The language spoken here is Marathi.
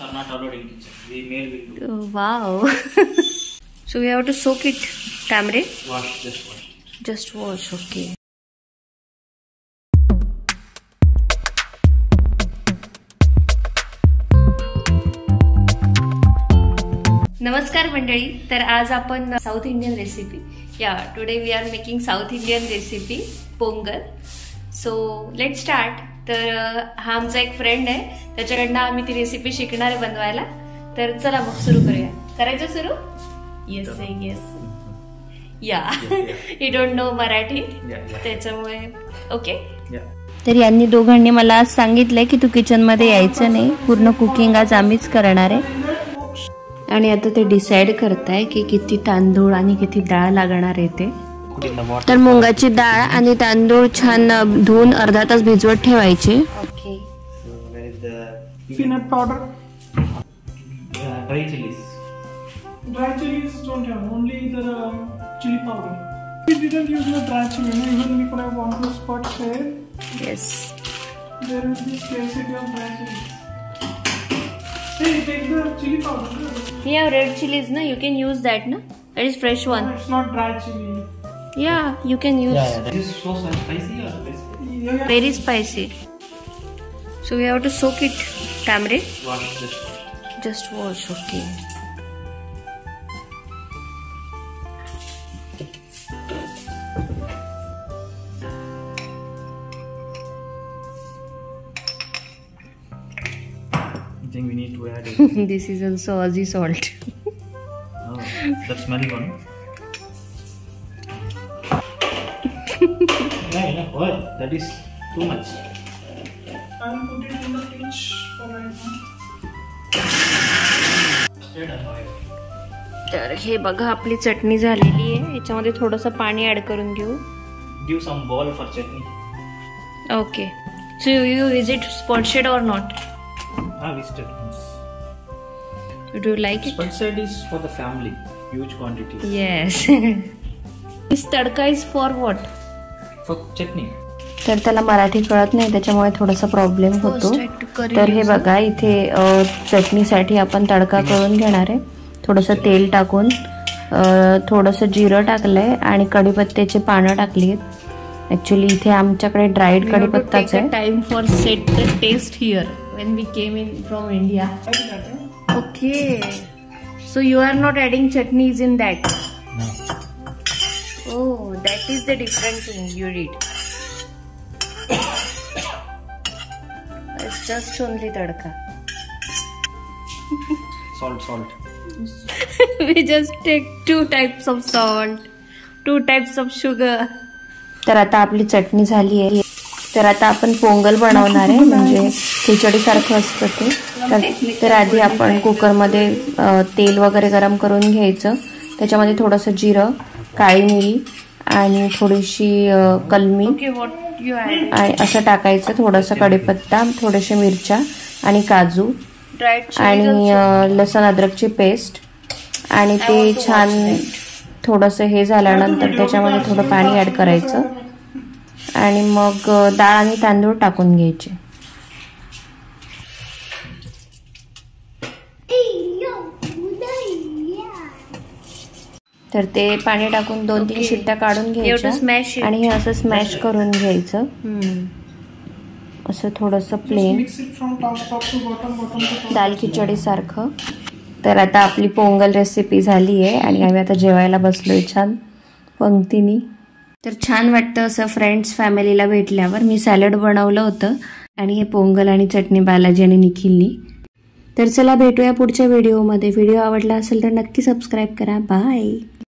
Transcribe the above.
are not allowed in kitchen. The male will do. Oh, wow. So we have to soak it. Tamre? Wash, just wash. Just wash, okay. नमस्कार मंडळी. तर आज आपण South Indian recipe today we are making South Indian recipe pongal. So let start. तर हा आमचा एक फ्रेंड आहे, त्याच्याकडनं आम्ही ती रेसिपी शिकणार आहे बनवायला. तर चला मग सुरू करूया. करायचं सुरू? येस येस या. यू डोंट नो मराठी, त्याच्यामुळे ओके. तर यांनी दोघांनी मला आज सांगितलंय की तू किचन मध्ये यायचं नाही, पूर्ण कुकिंग आज आम्हीच करणार आहे. आणि आता ते डिसाइड करताय की किती तांदूळ आणि किती डाळ लागणार आहे ते. तर मुंगाची डाळ आणि तांदूळ छान धुवून अर्धा तास भिजवत ठेवायचे. Okay. Peanut powder. Dry chilies. Dry chilies don't have, only the chili powder. We didn't use the dry chili, no? Even we could have one to spot here. Yes. There is this scarcity of dry chilies. Hey, take the chili powder. We have red chilies, na? You can use that, na? That is fresh one. No, it's not dry chili. Yeah, you can use. Yeah. This is so spicy or spicy? Yeah. Very spicy. So we have to soak it. Tamre? Wash, just wash. Just wash, okay. I think we need to add it. This is also Aussie salt. Oh, the smelly one. Yeah, enough oil. That is too much. I'll put it in the fridge for right now. Mustard and oil. तर हे बघा आपली चटणी झालेली आहे. याच्यामध्ये थोडंसं पाणी ऍड करून घेऊ. Give some ball for chutney. Okay. So you is it spotted or not? Visited. Do you like it? Spotted is for the family. Huge quantity. Yes. This tadka is for what? For chutney. तर त्याला मराठी कळत नाही, त्याच्यामुळे थोडासा प्रॉब्लेम होतो. तर हे बघा इथे चटणीसाठी आपण तडका करून घेणार आहे. थोडंसं तेल टाकून थोडंसं जिरं टाकलंय आणि कढीपत्त्याची पानं टाकली आहेत. ऍक्च्युली इथे आमच्याकडे ड्राईड कढीपत्ताच आहे. Time for set the taste here when we came in from India. Okay. So you are not adding chutneys in that? No. Oh, that is the different thing you did. It's just only tadka. Salt. We just take 2 types of salt, 2 types of sugar. तर आता आपली चटणी झाली आहे. तर आता आपण पोंगल बनवणार आहे, म्हणजे खिचडी सारखं असतं ते. तर आधी आपण कुकरमध्ये तेल वगैरे गरम करून घ्यायचं. त्याच्यामध्ये थोडंसं जिरं, काळी मिरी आणि थोडीशी कलमी आणि असं टाकायचं. थोडंसं कढीपत्ता, थोडेसे मिरच्या आणि काजू आणि लसण अद्रकची पेस्ट. आणि ते छान थोडंसं हे झाल्यानंतर त्याच्यामध्ये थोडं पाणी ऍड करायचं आणि मग डाळ आणि तांदूळ टाकून घ्यायचे. तर ते पाणी टाकून 2-3 शिट्ट्या काढून घ्यायच्या आणि हे असं स्मॅश करून घ्यायचं. असं थोडंसं प्लेन दाल खिचडी सारखं. तर आता आपली पोंगल रेसिपी झाली आहे आणि आम्ही आता जेवायला बसलोय छान पंक्तीनी. तर छान वाटतं असं फ्रेंड्स फॅमिलीला भेटल्यावर. मी सॅलड बनवलं होतं आणि हे पोंगल आणि चटणी बालाजी आणि निखिलनी. तर चला भेटूया पुढच्या व्हिडिओमध्ये. व्हिडिओ आवडला असेल तर नक्की सबस्क्राईब करा. बाय.